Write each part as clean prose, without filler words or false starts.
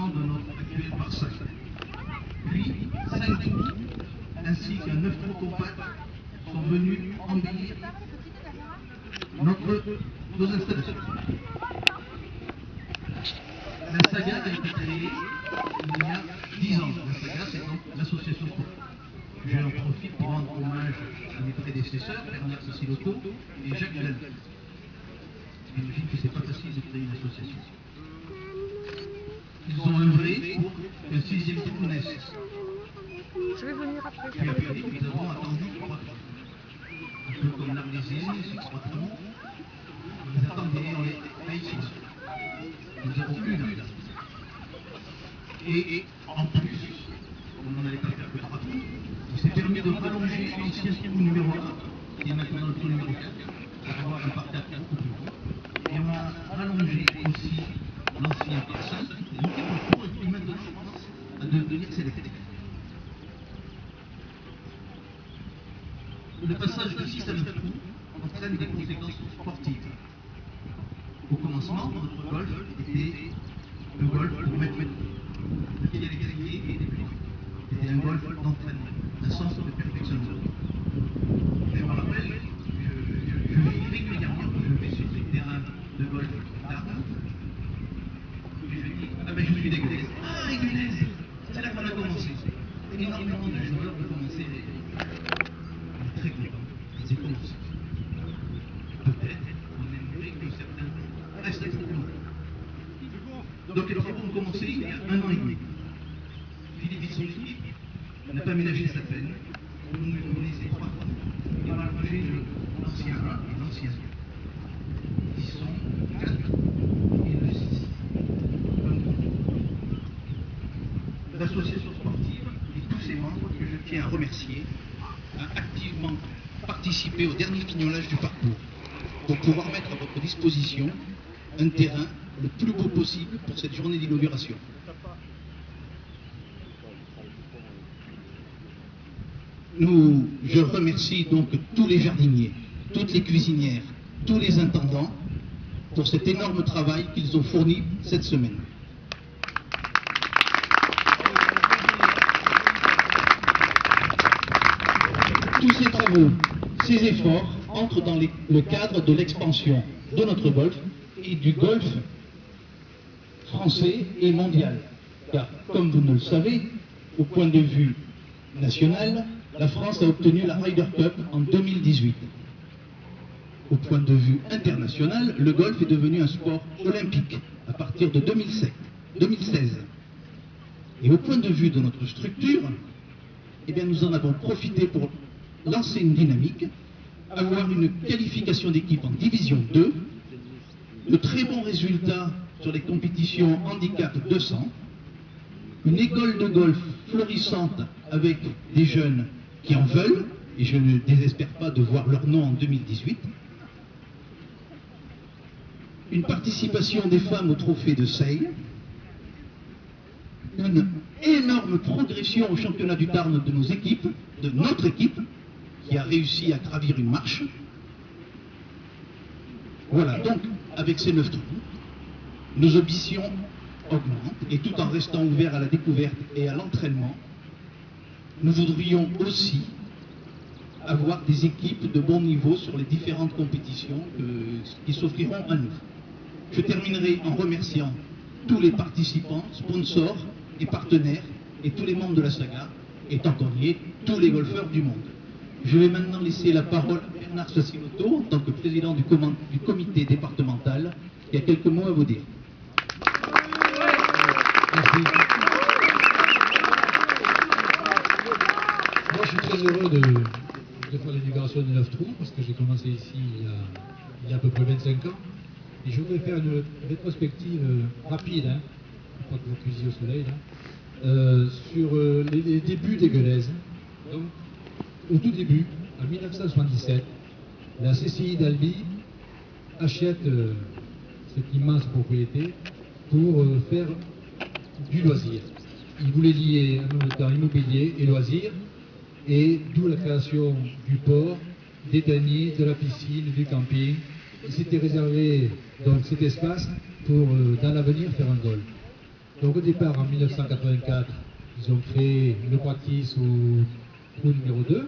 l'établissement de notre actuel parcelle. Puis, 5 trous, ainsi qu'un 9 trous compacts sont venus embellir nos installations. La saga a été créée il y a 10 ans. La saga, c'est donc l'association sportive. Je en profite pour rendre hommage à mes prédécesseurs, Bernard Sassiloto et Jacques Jallet. J'imagine que c'est pas facile de créer une association. Ils ont œuvré pour qu'un 6e trou naisse. Je vais venir après. Puis après, nous avons attendu 3 trous. Un peu comme l'Arlésienne, ces 3 trous. Ils attendaient, on les haïssait. Nous avons eu la place. Et en plus, on n'en allait pas faire que 3 trous, il s'est permis de rallonger l'ancien trou numéro 1, qui est maintenant le trou numéro 4, pour avoir un parterre beaucoup plus haut. Et on a rallongé aussi l'ancien parcelle, qui était beaucoup et qui maintenant commence à devenir sélectif. Le passage de 6 à 9 trous entraîne des conséquences sportives. Au commencement, notre golf était le golf pour mettre le pied à l'étrier et des plis. C'était un golf d'entraînement, un centre de perfectionnement. Je me rappelle, je vis régulièrement quand je vais sur les terrains de golf d'Arles. Je dis, ah ben je suis d'Aiguelaise. Ah, Aiguelaise, c'est là qu'on a commencé. Énormément de joueurs de commencer les très contents. Ils aient commencé. Peut-être on aimerait que certains restent plus longtemps. Donc les travaux ont commencé il y a 1 an et demi. Philippe et son équipe n'a pas ménagé sa peine. On nous donnait ces 3 trous. Et on a rangé l'ancien 1 et l'ancien 2. Ils sont 4 et le 6. L'association sportive et tous ses membres que je tiens à remercier a activement participé au dernier fignolage du parcours pour pouvoir mettre à votre disposition un terrain le plus beau possible pour cette journée d'inauguration. Je remercie donc tous les jardiniers, toutes les cuisinières, tous les intendants pour cet énorme travail qu'ils ont fourni cette semaine. Tous ces travaux, ces efforts entrent dans le cadre de l'expansion de notre golf et du golf français et mondial. Car, comme vous ne le savez, au point de vue national, la France a obtenu la Ryder Cup en 2018. Au point de vue international, le golf est devenu un sport olympique à partir de 2016. Et au point de vue de notre structure, eh bien, nous en avons profité pour lancer une dynamique, avoir une qualification d'équipe en division 2, de très bons résultats sur les compétitions handicap 200, une école de golf florissante avec des jeunes qui en veulent, et je ne désespère pas de voir leur nom en 2018, une participation des femmes au trophée de Seille, une énorme progression au championnat du Tarn de nos équipes, de notre équipe, qui a réussi à gravir une marche. Voilà, donc, avec ces 9 trous, nos ambitions augmentent, et tout en restant ouverts à la découverte et à l'entraînement, nous voudrions aussi avoir des équipes de bon niveau sur les différentes compétitions qui s'offriront à nous. Je terminerai en remerciant tous les participants, sponsors et partenaires, et tous les membres de la saga, et tant qu'on y est, tous les golfeurs du monde. Je vais maintenant laisser la parole à Bernard Sassiloto, en tant que président du comité départemental, qui a quelques mots à vous dire. Merci. Moi, je suis très heureux de faire l'inauguration de 9 trous, parce que j'ai commencé ici il y a à peu près 25 ans. Et je voudrais faire une rétrospective rapide, hein, pour que vous cuisiez au soleil, là, sur les débuts d'Aiguelaise. Donc, au tout début, en 1977, la CCI d'Albi achète cette immense propriété pour faire du loisir. Ils voulaient lier en même temps immobilier et loisir, et d'où la création du port, des taniers, de la piscine, du camping. C'était réservé donc cet espace pour dans l'avenir faire un golf. Donc au départ, en 1984, ils ont créé le practice au trou numéro 2,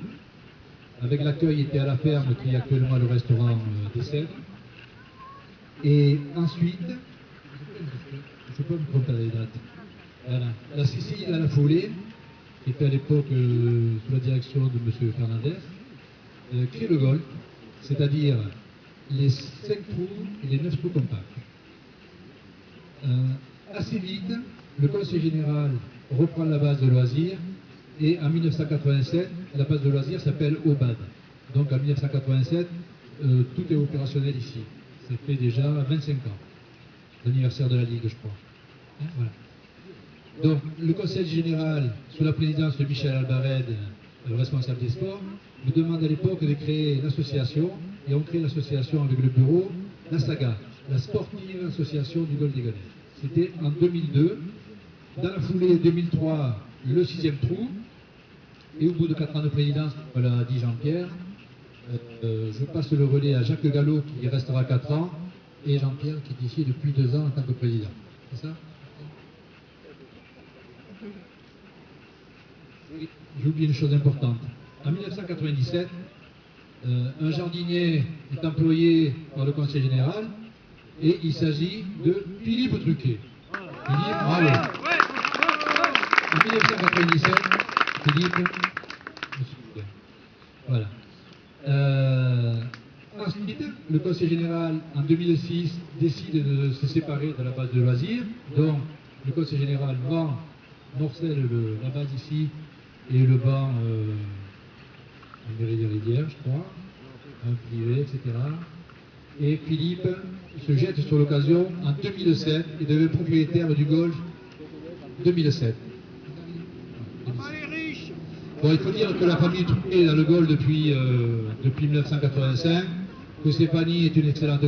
avec l'accueil était à la ferme, qui est actuellement le restaurant des Cèdres. Et ensuite, je peux me tromper les dates. Voilà. La Sicile à la Foulée, qui était à l'époque sous la direction de M. Fernandez, crée le golf, c'est-à-dire les 5 trous et les 9 trous compacts. Assez vite, le Conseil général reprend la base de loisirs et en 1987, la base de loisirs s'appelle OBAD. Donc en 1987, tout est opérationnel ici. Ça fait déjà 25 ans, l'anniversaire de la Ligue, je crois. Hein, voilà. Donc le Conseil général, sous la présidence de Michel Albared, le responsable des sports, nous demande à l'époque de créer l'association, et on crée l'association avec le bureau, la SAGA, la Sportive Association du Golfe des Gonesse. C'était en 2002. Dans la foulée, 2003, le 6e trou. Et au bout de 4 ans de présidence, comme l'a dit Jean-Pierre, je passe le relais à Jacques Gallo, qui restera 4 ans, et Jean-Pierre, qui est ici depuis 2 ans en tant que président. C'est ça? J'ai oublié une chose importante. En 1997, un jardinier est employé par le Conseil général, et il s'agit de Philippe Truquet. Philippe, bravo. En 1997, Philippe, voilà. Ensuite, le Conseil général, en 2006, décide de se séparer de la base de loisirs. Donc, le Conseil général vend morcelle la base ici et le banc en mairie de Rivière, je crois, un privé, etc. Et Philippe se jette sur l'occasion en 2007 et devient propriétaire du golf 2007. Bon, il faut dire que la famille Truquet est dans le golf depuis 1985, que Stéphanie est une excellente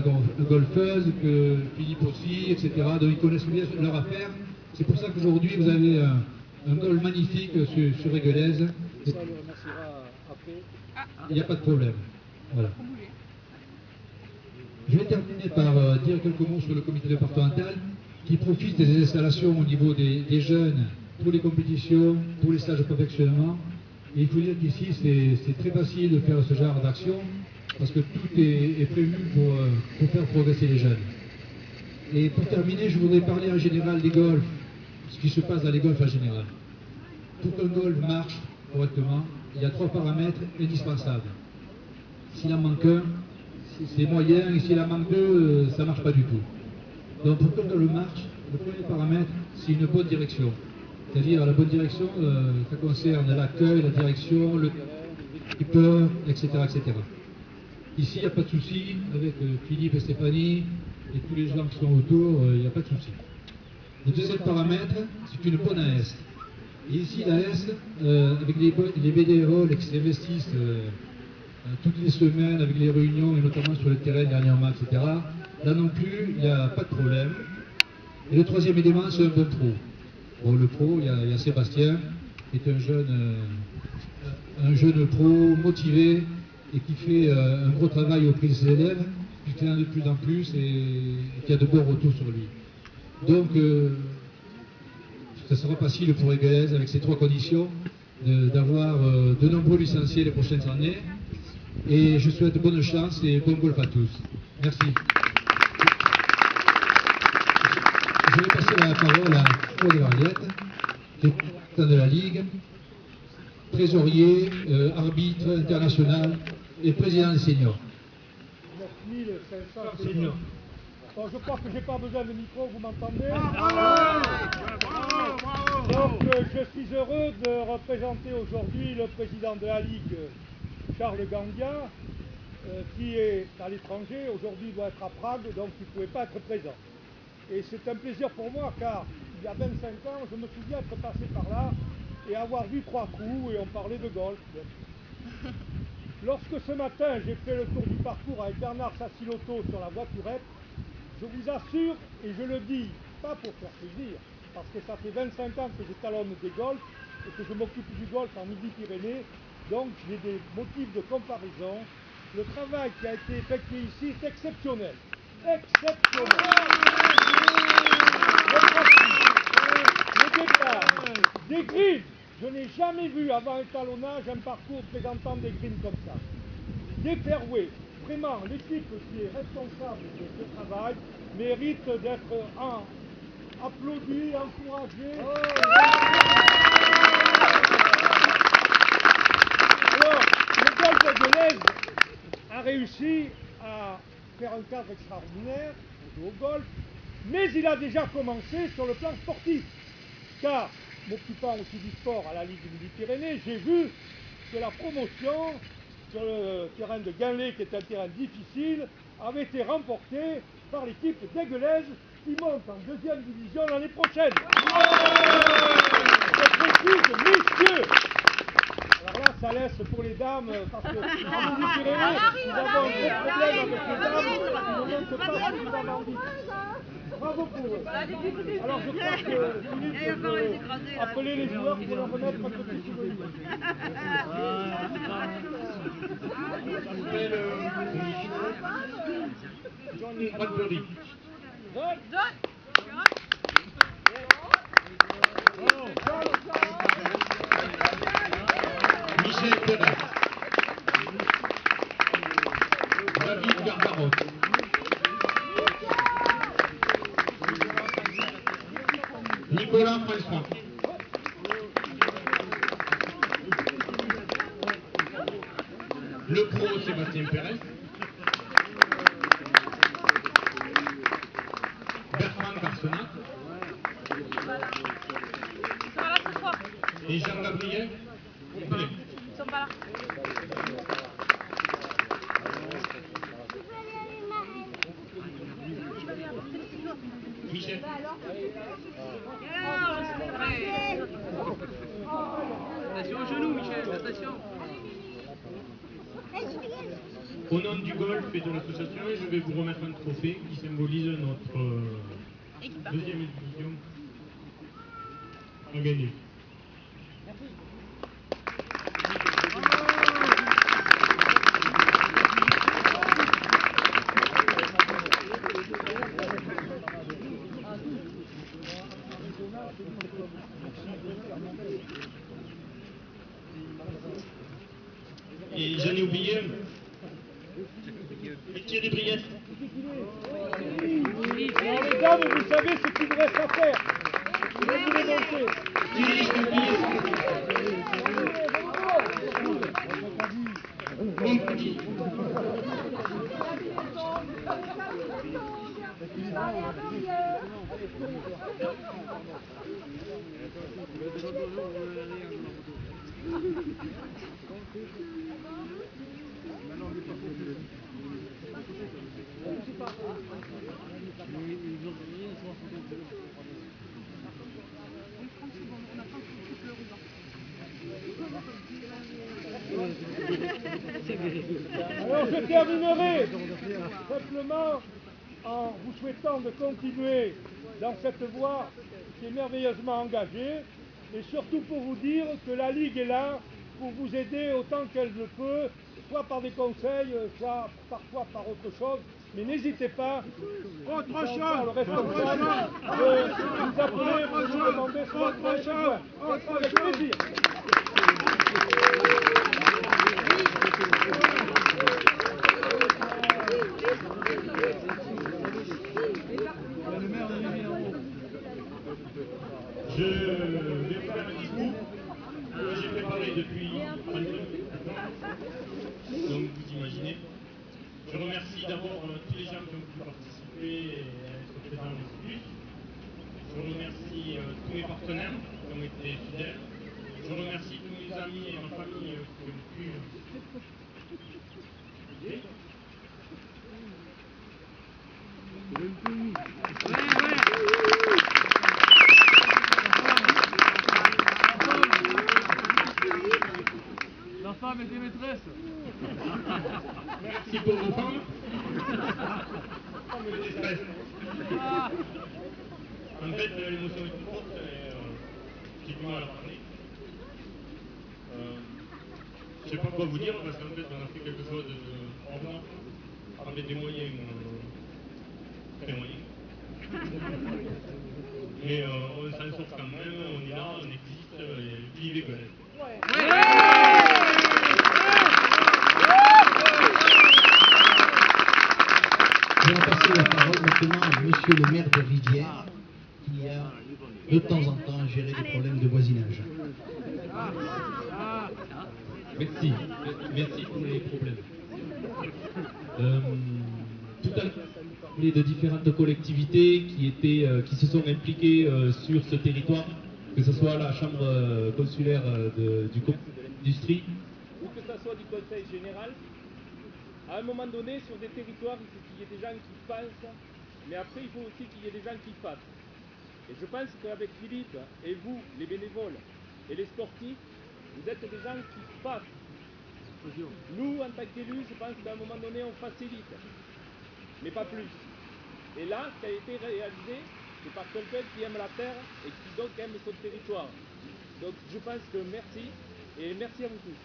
golfeuse, que Philippe aussi, etc. Donc ils connaissent bien leur affaire. C'est pour ça qu'aujourd'hui vous avez un golf magnifique sur Aiguelaise. Il n'y a pas de problème. Voilà. Je vais terminer par dire quelques mots sur le comité départemental qui profite des installations au niveau des jeunes pour les compétitions, pour les stages de perfectionnement. Et il faut dire qu'ici, c'est très facile de faire ce genre d'action parce que tout est prévu pour faire progresser les jeunes. Et pour terminer, je voudrais parler en général des golfs, ce qui se passe dans les golfs en général. Pour qu'un golf marche correctement, il y a 3 paramètres indispensables. S'il en manque un, c'est moyen, et s'il en manque 2, ça ne marche pas du tout. Donc pour qu'un golf marche, le premier paramètre, c'est une bonne direction. C'est-à-dire la bonne direction, ça concerne l'accueil, la direction, le keeper, etc., etc. Ici, il n'y a pas de souci, avec Philippe et Stéphanie et tous les gens qui sont autour, il n'y a pas de souci. Le deuxième paramètre, c'est une bonne AS. Et ici, l'AS, avec les bénévoles qui s'investissent toutes les semaines, avec les réunions, et notamment sur le terrain dernièrement, etc., là non plus, il n'y a pas de problème. Et le troisième élément, c'est un bon pro. Bon, le pro, il y a Sébastien, qui est un jeune pro motivé et qui fait un gros travail auprès de ses élèves, qui fait de plus en plus et qui a de bons retours sur lui. Donc, ça sera facile pour Aiguelaise avec ces 3 conditions d'avoir de nombreux licenciés les prochaines années. Et je souhaite bonne chance et bon golf à tous. Merci. Je vais passer la parole à Claude Varliette, qui est président de la Ligue, trésorier, arbitre international et président des seniors. 9500 seniors. Bon, je crois que je n'ai pas besoin de micro, vous m'entendez? Donc je suis heureux de représenter aujourd'hui le président de la Ligue, Charles Gandia, qui est à l'étranger. Aujourd'hui il doit être à Prague, donc il ne pouvait pas être présent. Et c'est un plaisir pour moi car il y a 25 ans, je me souviens être passé par là et avoir vu 3 coups et on parlait de golf. Lorsque ce matin j'ai fait le tour du parcours avec Bernard Sassilotto sur la voiturette, je vous assure, et je le dis pas pour faire plaisir, parce que ça fait 25 ans que je talonne des golfs et que je m'occupe du golf en Midi-Pyrénées, donc j'ai des motifs de comparaison. Le travail qui a été effectué ici est exceptionnel. Exceptionnel. Les greens, je n'ai jamais vu avant étalonnage un parcours présentant des greens comme ça. Des fairways, vraiment, l'équipe qui est responsable de ce travail mérite d'être applaudie, encouragée. Alors, le golf de Deleuze a réussi à faire un cadre extraordinaire au golf, mais il a déjà commencé sur le plan sportif. Car, m'occupant aussi du sport à la Ligue du Midi-Pyrénées, j'ai vu que la promotion sur le terrain de Guinlé, qui est un terrain difficile, avait été remportée par l'équipe d'Aiguelaise qui monte en 2e division l'année prochaine. Je précise, messieurs. Alors là, ça laisse pour les dames, parce que en Midi-Pyrénées, nous avons un gros problème avec les dames qui ne montent pas suffisamment vite. Bravo pour eux. Alors je crois que Philippe peut appeler les joueurs pour leur remettre un petit souvenir. Johnny Bradbury. Michel Perret. David Garbarot. Nicolas François. Le pro Sébastien Perret. Bertrand Carsenac. Et Jean-Gabriel. Ils sont pas là. Michel. Attention au genou, Michel, attention. Au nom du golf et de l'association, je vais vous remettre un trophée qui symbolise notre 2e division à gagner. Et j'en ai oublié un. Et Thierry Briette. Alors les dames, vous savez ce qu'il vous reste à faire. Je vais vous les montrer. Thierry, je l'ai oublié. Mon petit. Alors je terminerai simplement en vous souhaitant de continuer dans cette voie qui est merveilleusement engagée et surtout pour vous dire que la Ligue est là pour vous aider autant qu'elle le peut, soit par des conseils, soit parfois par autre chose. Mais n'hésitez pas, Autre chose, le responsable, de vous appeler pour vous demander ce que vous besoin. Avec plaisir. Je vais faire un discours que j'ai préparé depuis un peu. Donc vous imaginez. Je remercie d'abord tous les gens qui ont pu participer et être présents dans les bus. Je remercie tous mes partenaires qui ont été fidèles. Je remercie tous mes amis et ma famille qui ont pu aider. La femme était maîtresse. Merci pour vos femmes. Le déstress. En fait, l'émotion est trop forte et j'ai du mal à parler. Je ne sais pas quoi vous dire parce qu'en fait, on a fait quelque chose de hors norme avec des moyens très moyens. Mais on s'en sort quand même, on est là, on existe, et vive les Gueules. Je vais passer la parole maintenant à monsieur le maire de Rivière, qui a de temps en temps géré des problèmes de voisinage. Merci, merci pour les problèmes. Tout à l'heure, on parlait de différentes collectivités qui se sont impliquées sur ce territoire, que ce soit la chambre consulaire du conseil de l'industrie, ou que ce soit du conseil général. À un moment donné, sur des territoires, il faut qu'il y ait des gens qui pensent, mais après, il faut aussi qu'il y ait des gens qui fassent. Et je pense qu'avec Philippe et vous, les bénévoles et les sportifs, vous êtes des gens qui fassent. Nous, en tant qu'élus, je pense qu'à un moment donné, on facilite, mais pas plus. Et là, ce qui a été réalisé, c'est par quelqu'un qui aime la terre et qui donc aime son territoire. Donc je pense que merci, et merci à vous tous.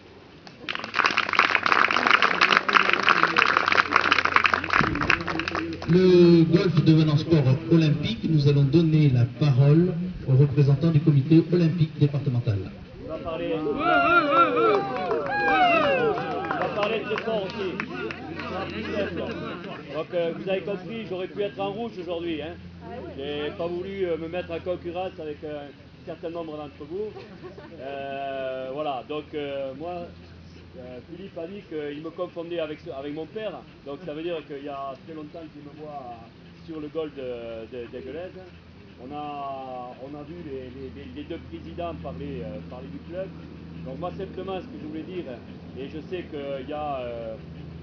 Le golf devenant sport olympique, nous allons donner la parole aux représentants du comité olympique départemental. On va parler de sport aussi. Donc vous avez compris, j'aurais pu être en rouge aujourd'hui. Hein. J'ai pas voulu me mettre en concurrence avec un certain nombre d'entre vous. Voilà, donc moi, Philippe a dit qu'il me confondait avec mon père. Donc ça veut dire qu'il y a très longtemps qu'il me voit sur le golf d'Aiguelez. On a vu les deux présidents parler du club. Donc moi simplement ce que je voulais dire, et je sais qu'il y a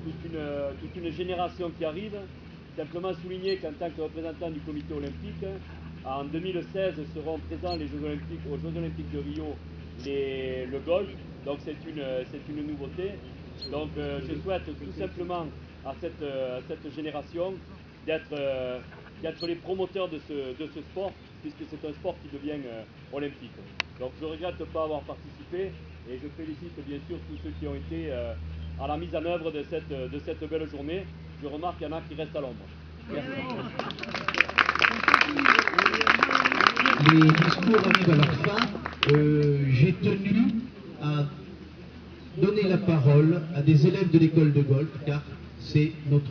toute une génération qui arrive, simplement souligner qu'en tant que représentant du comité olympique, en 2016 seront présents aux Jeux Olympiques de Rio le golf, donc c'est une nouveauté. Donc je souhaite tout simplement à cette génération d'être les promoteurs de ce sport, puisque c'est un sport qui devient olympique. Donc je regrette de ne pas avoir participé, et je félicite bien sûr tous ceux qui ont été à la mise en œuvre de cette belle journée. Je remarque qu'il y en a qui restent à l'ombre. Merci. Les discours arrivent à leur fin. J'ai tenu à donner la parole à des élèves de l'école de golf, car c'est notre